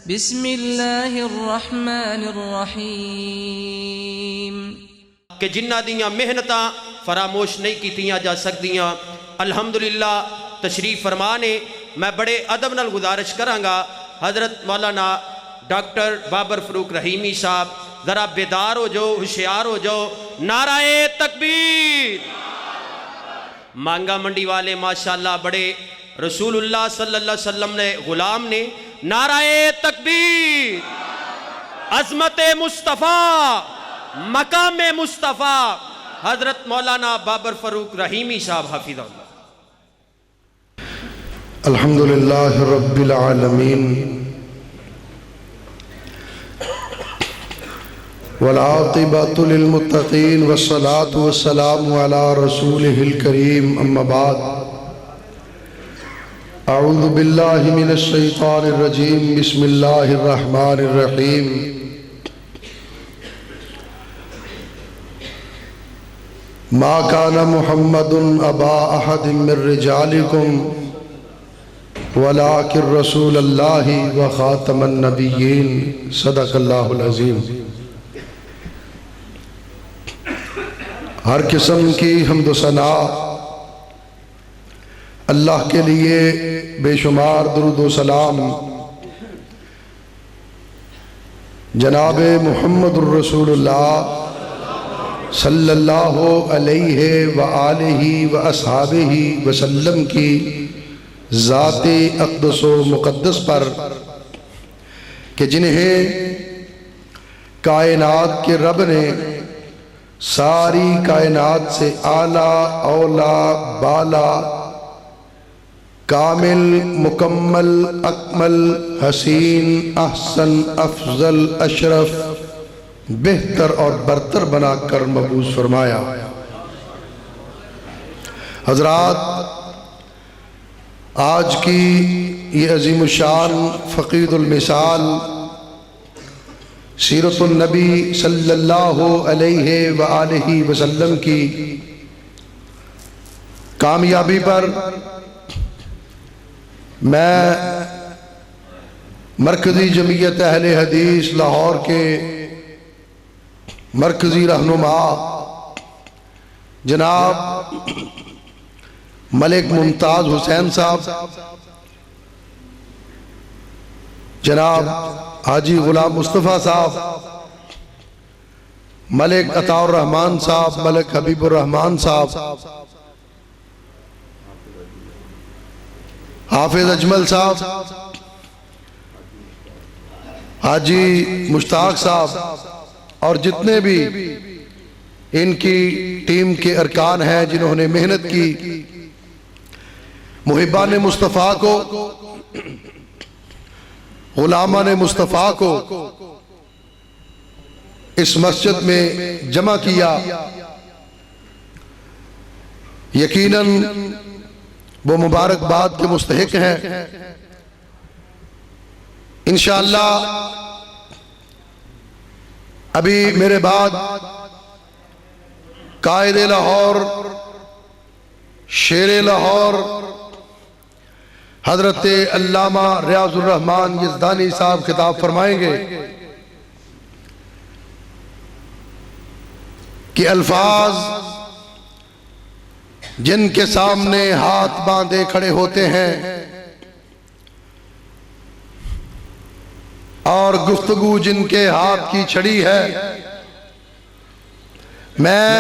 بسم اللہ الرحمن الرحیم کہ جنہ دیاں محنتاں فراموش نہیں کیتیاں جا سکدیاں۔ الحمدللہ تشریف فرمانے میں بڑے ادب نال گزارش کرانگا حضرت مولانا ڈاکٹر بابر فروق رحیمی صاحب ذرا بیدار ہو جو، ہوشیار ہو جو۔ نعرہ تکبیر۔ مانگا منڈی والے ماشاءاللہ بڑے رسول اللہ صلی اللہ علیہ وسلم نے غلام نے نعرہ تکبیر، عظمت مصطفیٰ، مقام مصطفیٰ حضرت مولانا بابر فروق رحیمی صاحب حافظ اللہ۔ الحمدللہ رب العالمین والعاقبۃ للمتقین والصلاة والسلام علی رسولہ الکریم اما بعد اعوذ باللہ من الشیطان الرجیم بسم اللہ الرحمن الرحیم ما کان محمد ابا احد من رجالکم ولکن رسول اللہ وخاتم النبیین صدق اللہ العظیم۔ ہر قسم کی حمد و ثنا اللہ کے لیے، بے شمار درود و سلام جناب محمد الرسول اللہ صلی اللہ علیہ وآلہ واصحابہ وسلم کی ذات اقدس و مقدس پر کہ جنہیں کائنات کے رب نے ساری کائنات سے اعلیٰ اولا بالا کامل مکمل اکمل حسین احسن افضل اشرف بہتر اور برتر بنا کر مبعوث فرمایا۔ حضرات، آج کی یہ عظیم الشان فقید المثال سیرت النبی صلی اللہ علیہ وآلہ وسلم کی کامیابی پر میں مرکزی جمعیت اہل حدیث لاہور کے مرکزی رہنما جناب ملک ممتاز حسین صاحب، جناب حاجی غلام مصطفیٰ صاحب، ملک عطا الرحمن صاحب، ملک حبیب الرحمن صاحب، حافظ اجمل صاحب، حاجی مشتاق صاحب اور جتنے بھی ان کی ٹیم کے ارکان ہیں جنہوں نے محنت کی، محبان مصطفیٰ کو، غلامان مصطفیٰ کو اس مسجد میں جمع کیا۔ یقیناً وہ مبارکباد کے مستحق ہیں۔ انشاءاللہ ابھی میرے بعد قائد لاہور، شیر لاہور حضرت علامہ ریاض الرحمن یزدانی صاحب خطاب فرمائیں گے کہ الفاظ جن کے سامنے ہاتھ باندھے کھڑے ہوتے ہیں اور گفتگو جن کے ہاتھ کی چھڑی ہے، میں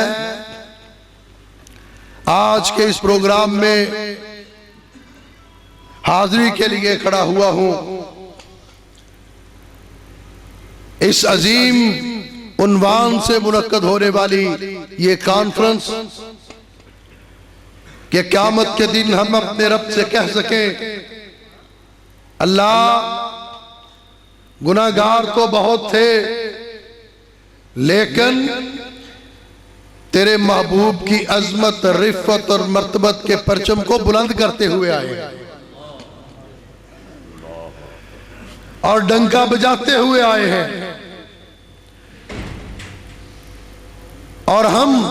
آج کے اس پروگرام میں حاضری کے لیے کھڑا ہوا ہوں۔ اس عظیم عنوان سے منعقد ہونے والی یہ کانفرنس کہ قیامت کے دن ہم اپنے رب سے کہہ سکیں اللہ گناہگار تو بہت تھے لیکن تیرے محبوب کی عظمت، رفعت اور مرتبت کے پرچم کو بلند کرتے ہوئے آئے اور ڈنکا بجاتے ہوئے آئے ہیں، اور ہم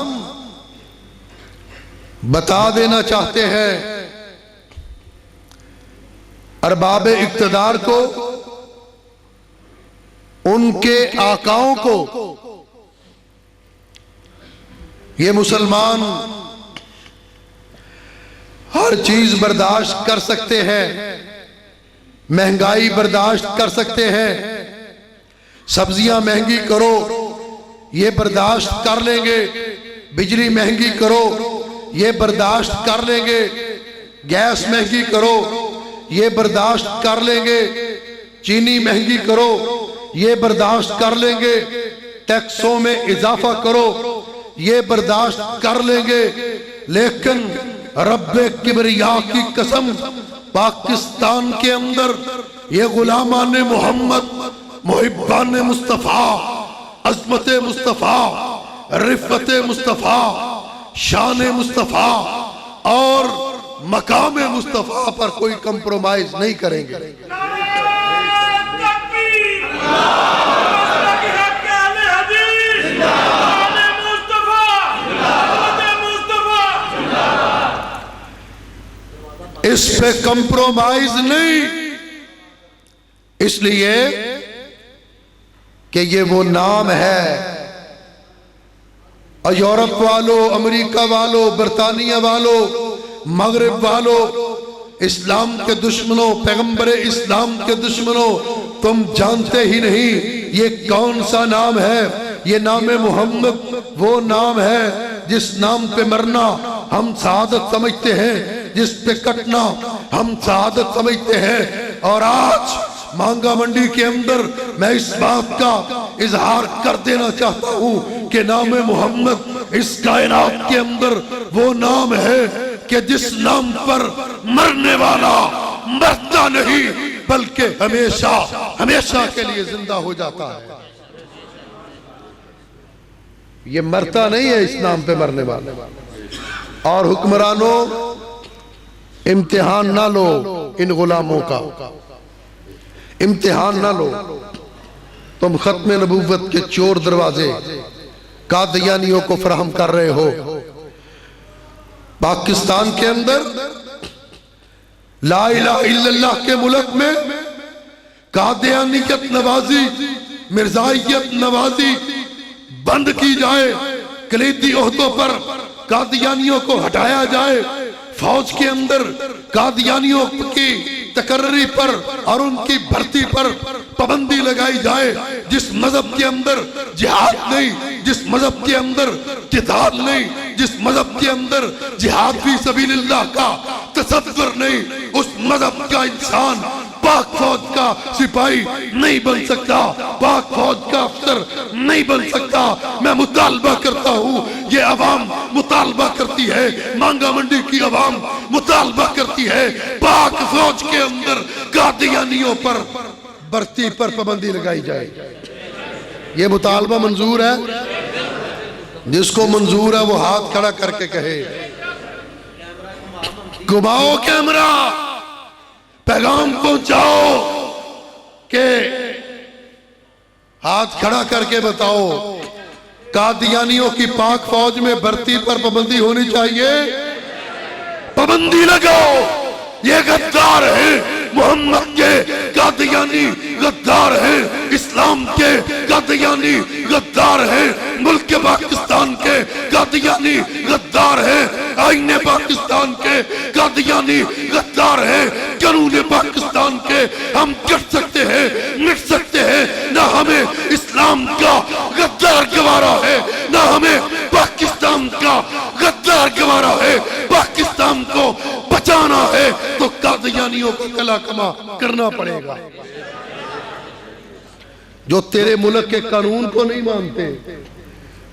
بتا دینا چاہتے ہیں ارباب اقتدار کو ان کے آقاؤں کو یہ مسلمان ہر چیز برداشت کر سکتے ہیں، مہنگائی برداشت کر سکتے ہیں، سبزیاں مہنگی کرو یہ برداشت کر لیں گے، بجلی مہنگی کرو یہ برداشت کر لیں گے، گیس مہنگی کرو یہ برداشت کر لیں گے، چینی مہنگی کرو یہ برداشت کر لیں گے، ٹیکسوں میں اضافہ کرو یہ برداشت کر لیں گے، لیکن رب کبریا کی قسم پاکستان کے اندر یہ غلامان محمد، محبان مصطفیٰ، عظمت مصطفیٰ، رفعت مصطفیٰ، شان مصطفیٰ اور مقام مصطفیٰ پر کوئی کمپرومائز نہیں کریں گے۔ اس پہ کمپرومائز نہیں، اس لیے کہ یہ وہ نام ہے، اور یورپ والوں، امریکہ والوں، برطانیہ والوں، مغرب والوں، اسلام کے دشمنوں، پیغمبر اسلام کے دشمنوں، تم جانتے ہی نہیں یہ کون سا نام ہے۔ یہ نام محمد وہ نام ہے جس نام پہ مرنا ہم سعادت سمجھتے ہیں، جس پہ کٹنا ہم سعادت سمجھتے ہیں۔ اور آج مانگا منڈی کے اندر میں اس بات کا اظہار کر دینا چاہتا ہوں کہ نام محمد اس کائنات کے اندر وہ نام ہے کہ جس نام پر مرنے والا مرتا نہیں بلکہ ہمیشہ ہمیشہ کے لیے زندہ ہو جاتا ہے۔ یہ مرتا نہیں ہے اس نام پہ مرنے والا۔ اور حکمرانوں امتحان نہ لو ان غلاموں کا، امتحان نہ لو۔ تم ختم نبوت کے چور دروازے قادیانیوں کو فراہم کر رہے ہو۔ پاکستان کے اندر لا الہ الا اللہ کے ملک میں قادیانیت نوازی، مرزائیت نوازی بند کی جائے، کلیدی عہدوں پر قادیانیوں کو ہٹایا جائے، فوج کے اندر قادیانیوں کی تقرری پر اور ان کی بھرتی پر پابندی لگائی جائے۔ جس مذہب کے اندر جہاد نہیں، جس مذہب کے اندر قتال نہیں، جس مذہب کے اندر جہاد فی سبیل اللہ کا تصور نہیں، اس مذہب کا انسان پاک فوج کا سپاہی نہیں بن سکتا، پاک فوج کا افسر نہیں بن سکتا۔ میں مطالبہ کرتا ہوں، یہ عوام مطالبہ کرتی ہے، مانگا منڈی کی عوام مطالبہ کرتی ہے، پاک فوج کے اندر قادیانیوں پر بھرتی پر پابندی لگائی جائے۔ یہ مطالبہ منظور ہے؟ جس کو منظور ہے وہ ہاتھ کھڑا کر کے کہے۔ گھماؤ کیمرہ، پیغام پہنچاؤ کہ ہاتھ کھڑا کر کے بتاؤ قادیانیوں کی پاک فوج میں بھرتی پر پابندی ہونی چاہیے۔ پابندی لگاؤ، یہ غدار ہیں، محمد کے قادیانی غدار ہیں، اسلام کے قادیانی غدار ہیں، ملک پاکستان کے قادیانی غدار ہیں، آئین پاکستان کے قادیانی غدار ہیں۔ قانون پاکستان کے ہم کٹ سکتے ہیں، مٹ سکتے ہیں، نہ ہمیں اسلام کا غدار گوارا ہے، نہ ہمیں پاکستان کا غدار گوارا ہے۔ پاکستان کو بچانا ہے تو قادیانیوں کو کلا کما کرنا پڑے گا۔ جو تیرے ملک کے قانون کو نہیں مانتے،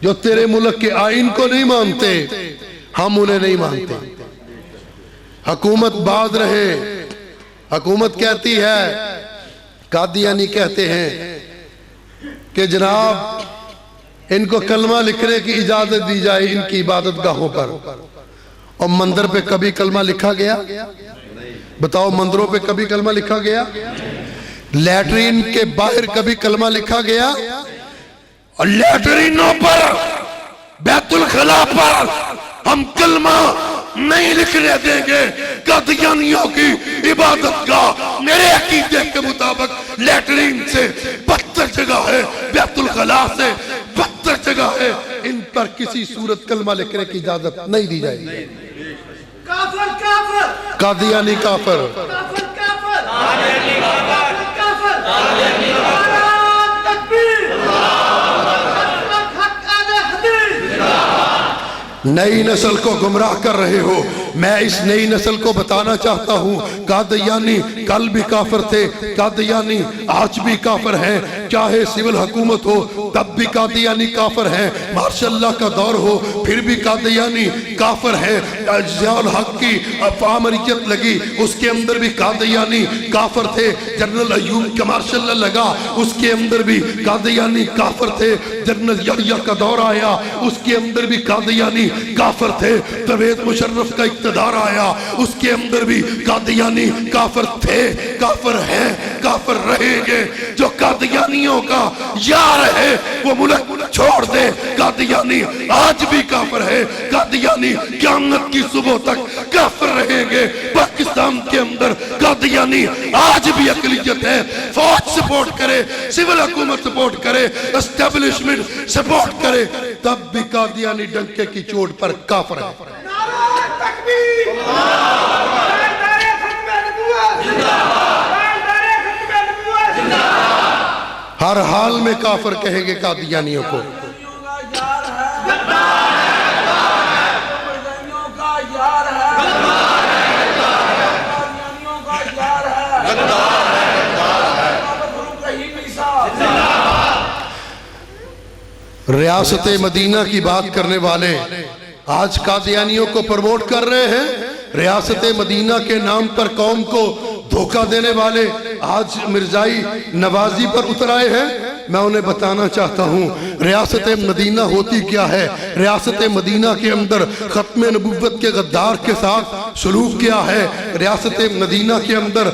جو تیرے ملک کے آئین کو نہیں مانتے، ہم انہیں نہیں مانتے۔ حکومت باز رہے، حکومت کہتی ہے، قادیانی کہتے ہیں کہ جناب ان کو کلمہ لکھنے کی اجازت دی جائے ان کی عبادت گاہوں پر۔ اور مندر پہ کبھی کلمہ لکھا گیا؟ بتاؤ، مندروں پہ کبھی کلمہ لکھا گیا؟ لیٹرین کے باہر کبھی کلمہ لکھا گیا؟ اور لیٹرینوں پر، بیت الخلا پر ہم کلمہ نہیں لکھنے دیں گے قادیانیوں کی عبادت گاہ میرے عقیدے کے مطابق لیٹرین سے بدتر جگہ ہے، بیت الخلاء سے بدتر جگہ ہے، ان پر کسی صورت کلمہ لکھنے کی اجازت نہیں دی جائے گی۔ کافر کافر قادیانی کافر، کافر کافر کافر نعرہ تکبیر حق حق اہل حدیث۔ نئی نسل کو گمراہ کر رہے ہو، میں اس نئی نسل کو بتانا چاہتا ہوں قادیانی کل بھی کافر تھے، قادیانی آج بھی کافر ہیں، چاہے سول حکومت ہو تب بھی قادیانی کافر ہیں، مارشاء اللہ کا دور ہو پھر بھی قادیانی کافر ہیں، ضیاء الحق کی آمریت لگی اس کے اندر بھی قادیانی کافر تھے، جنرل ایوب کا مارشاء اللہ لگا اس کے اندر بھی قادیانی کافر تھے، جنرل یحییٰ کا دور آیا اس کے اندر بھی قادیانی کافر تھے، پرویز مشرف کا اقتدار آیا اس کے اندر بھی قادیانی کافر تھے، کافر ہیں، کافر رہیں گے۔ جو قادیانیوں کا یار ہے وہ ملک چھوڑ دے، قادیانی آج بھی کافر ہے، قادیانی قیامت کی صبح تک کافر رہیں گے۔ پاکستان کے اندر قادیانی آج بھی اقلیت ہے، فوج سپورٹ کرے، سول حکومت سپورٹ کرے، اسٹیبلشمنٹ سپورٹ کرے، تب بھی قادیانی ڈنکے کی چوٹ پر کافر ہے۔ نعرہ تکبیر نعرہ ختم نبوت نعرہ ختم نبوت۔ ہر حال میں کافر کہیں گے قادیانیوں کو۔ ریاست مدینہ کی بات کرنے والے آج قادیانیوں کو پروموٹ کر رہے ہیں، ریاست مدینہ کے نام پر قوم کو دھوکہ دینے والے آج مرزائی نوازی پر اتر آئے ہیں۔ میں انہیں بتانا چاہتا ہوں ریاست مدینہ ہوتی کیا ہے۔ ریاست مدینہ کے اندر ختم نبوت کے غدار کے ساتھ سلوک کیا ہے، ریاست مدینہ کے اندر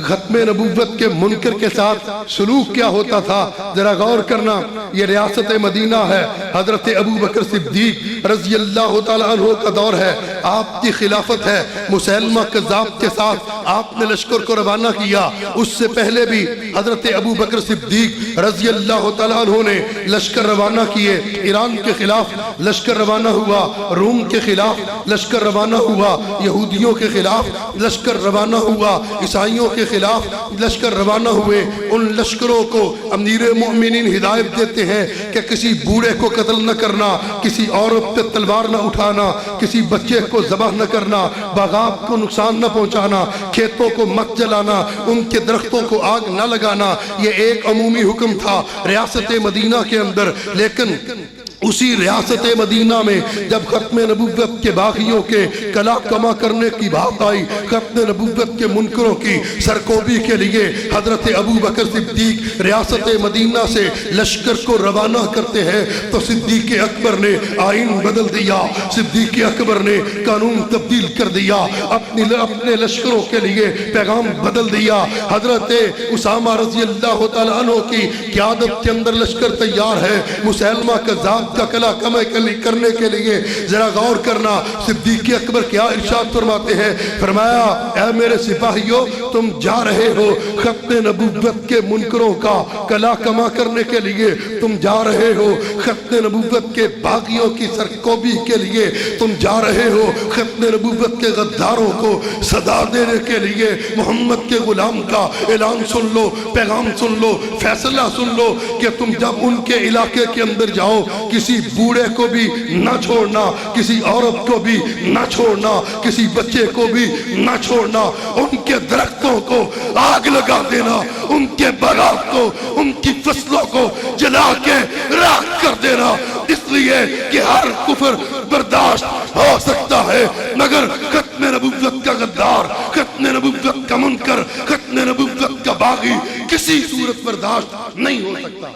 ختم نبوت کے منکر کے ساتھ سلوک کیا ہوتا تھا، ذرا غور کرنا۔ یہ ریاست مدینہ ہے، حضرت ابو بکر صدیق رضی اللہ تعالیٰ عنہ کا دور ہے، آپ کی خلافت ہے، مسیلمہ کذاب کے ساتھ آپ نے لشکر کو روانہ کیا۔ اس سے پہلے بھی حضرت ابو بکر صدیق رضی اللہ تعالیٰ عنہ نے لشکر روانہ کیے، ایران کے خلاف لشکر روانہ ہوا، روم کے خلاف لشکر روانہ ہوا، یہودیوں کے خلاف لشکر روانہ ہوا، عیسائیوں کے خلاف لشکر روانہ ہوئے۔ ان لشکروں کو امیر مومنین ہدایت دیتے ہیں کہ کسی بوڑھے کو قتل نہ کرنا، کسی عورت پہ تلوار نہ اٹھانا، کسی بچے کو ذبح نہ کرنا، باغات کو نقصان نہ پہنچانا، کھیتوں کو مت جلانا، ان کے درختوں کو آگ نہ لگانا۔ یہ ایک عمومی حکم تھا ریاست مدینہ کے اندر، لیکن اسی ریاست مدینہ میں جب ختم نبوت کے باغیوں کے کلا کما کرنے کی بات آئی، ختم نبوت کے منکروں کی سرکوبی کے لیے حضرت ابو بکر صدیق ریاست مدینہ سے لشکر کو روانہ کرتے ہیں تو صدیق اکبر نے آئین بدل دیا، صدیق اکبر نے قانون تبدیل کر دیا، اپنے لشکروں کے لیے پیغام بدل دیا۔ حضرت اسامہ رضی اللہ تعالیٰ عنہ کی قیادت کے اندر لشکر تیار ہے، مسیلمہ کذاب کا کلا کما کرنے کے لیے۔ ذرا غور کرنا صدیق اکبر کیا ارشاد فرماتے ہیں، فرمایا اے میرے سپاہیوں تم جا رہے ہو ختم نبوت کے منکروں کا کلا کما کرنے کے لیے، تم جا رہے ہو ختم نبوت کے باغیوں کی سرکوبی کے لیے، تم جا رہے ہو ختم نبوت کے غداروں کو صدا دینے کے لیے۔ محمد کے غلام کا اعلان سن لو، پیغام سن لو، فیصلہ سن لو کہ تم جب ان کے علاقے کے اندر جاؤ کسی بوڑھے کو بھی نہ چھوڑنا، کسی عورت کو بھی نہ چھوڑنا، کسی بچے کو بھی نہ چھوڑنا، ان کے درختوں کو آگ لگا دینا، ان کے باغات کو، ان کی فصلوں کو جلا کے راکھ کر دینا، اس لیے کہ ہر کفر برداشت ہو سکتا ہے مگر ختم نبوت کا غدار، ختم نبوت کا منکر، ختم نبوت کا باغی کسی صورت برداشت نہیں ہو سکتا۔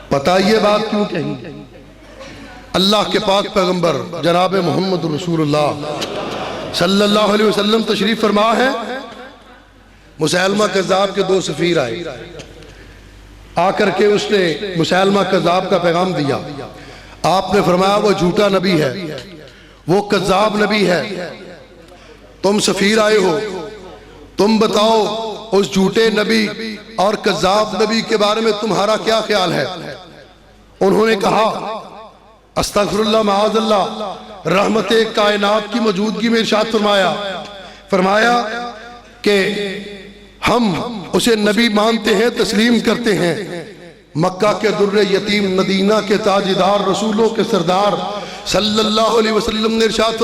پتہ یہ بات کیوں کہیں؟ اللہ کے پاک پیغمبر جناب محمد رسول اللہ صلی اللہ علیہ وسلم تشریف فرما ہے مسیلمہ کذاب کے 2 سفیر آئے، آ کر کے اس نے مسیلمہ کذاب کا پیغام دیا۔ آپ نے فرمایا وہ جھوٹا نبی ہے، وہ کذاب نبی ہے، تم سفیر آئے ہو، تم بتاؤ اس جھوٹے نبی اور کذاب نبی کے بارے میں تمہارا کیا خیال ہے؟ انہوں نے کہا استغفر اللہ معاذ اللہ، رحمت کائنات کی موجودگی میں ارشاد فرمایا کہ ہم اسے نبی مانتے ہیں، تسلیم کرتے ہیں۔ مکہ کے در یتیم، مدینہ کے تاجدار، رسولوں کے سردار صلی اللہ علیہ وسلم نے ارشاد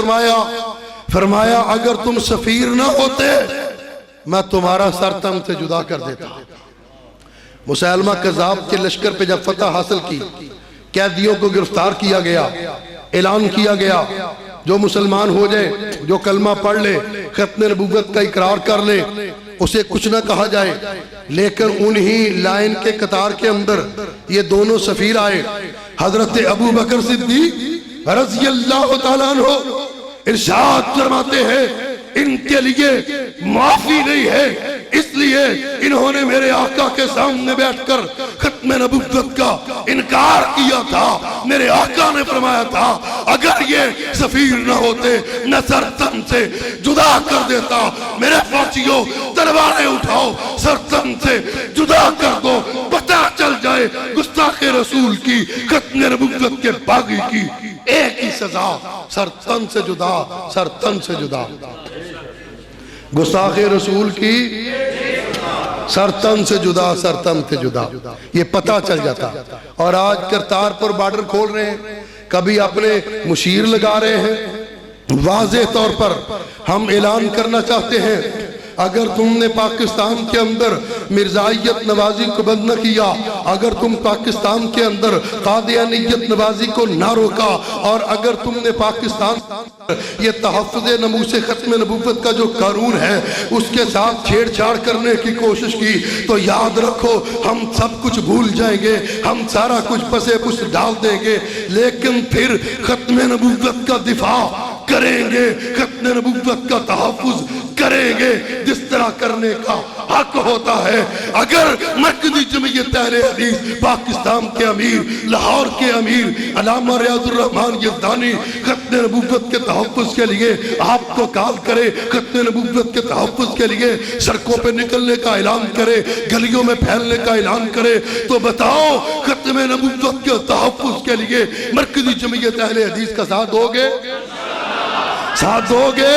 فرمایا اگر تم سفیر نہ ہوتے میں تمہارا سر تن سے جدا کر دیتا۔ مسیلمہ کذاب کے لشکر پہ جب فتح حاصل کی، قیدیوں کو گرفتار کیا گیا، اعلان کیا گیا جو مسلمان ہو جائے، جو کلمہ پڑھ لے، ختم نبوت کا اقرار کر لے، اسے کچھ نہ کہا جائے۔ لیکن انہی لائن کے قطار کے اندر یہ دونوں سفیر آئے، حضرت ابو بکر صدیق رضی اللہ تعالیٰ عنہ ارشاد فرماتے ہیں ان کے لیے معافی نہیں ہے، اس لیے انہوں نے میرے آقا کے سامنے بیٹھ کر ختم نبوت کا انکار کیا تھا۔ میرے آقا نے فرمایا تھا اگر یہ سفیر نہ ہوتے میں سر تن سے جدا کر دیتا۔ میرے فوجیوں تلواریں اٹھاؤ، سر تن سے جدا کر دو، پتہ چل جائے گستاخ رسول کی، ختم نبوت کے باغی کی ایک ہی سزا، سر تن سے جدا، سر تن سے جدا۔ گستاخ رسول کی سر تن سے جدا، سر تن سے جدا، یہ پتہ چل جاتا۔ اور آج کرتارپور بارڈر کھول رہے ہیں، کبھی اپنے مشیر لگا رہے ہیں۔ واضح طور پر ہم اعلان کرنا چاہتے ہیں اگر تم نے پاکستان کے اندر مرزائیت نوازی کو بند نہ کیا، اگر تم پاکستان کے اندر قادیانیت نوازی کو نہ روکا، اور اگر تم نے پاکستان یہ تحفظ ناموس ختم نبوت کا جو قانون ہے اس کے ساتھ چھیڑ چھاڑ کرنے کی کوشش کی، تو یاد رکھو ہم سب کچھ بھول جائیں گے، ہم سارا کچھ پسے پس ڈال دیں گے، لیکن پھر ختم نبوت کا دفاع کریں گے، ختم نبوت کا تحفظ کریں گے جس طرح کرنے کا حق ہوتا ہے۔ اگر مرکزی جمعیت اہل حدیث پاکستان کے امیر، لاہور کے امیر علامہ ریاض الرحمان یزدانی ختم نبوت کے تحفظ کے لیے آپ کو کال کرے، ختم نبوت کے تحفظ کے لیے سڑکوں پہ نکلنے کا اعلان کرے، گلیوں میں پھیلنے کا اعلان کرے، تو بتاؤ ختم نبوت کے تحفظ کے لیے مرکزی جمعیت اہل حدیث کا ساتھ دو گے؟ ساتھ دو گے؟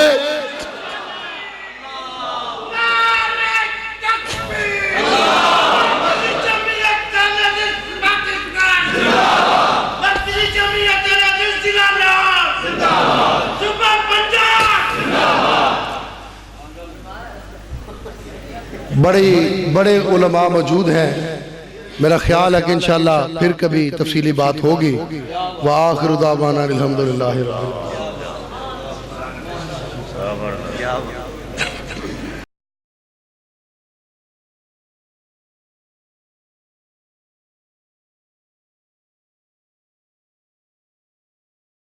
بڑے علماء موجود ہیں، میرا خیال ہے کہ انشاءاللہ پھر کبھی تفصیلی بات ہوگی۔ وآخر دعوانا الحمدللہ رب العالمین۔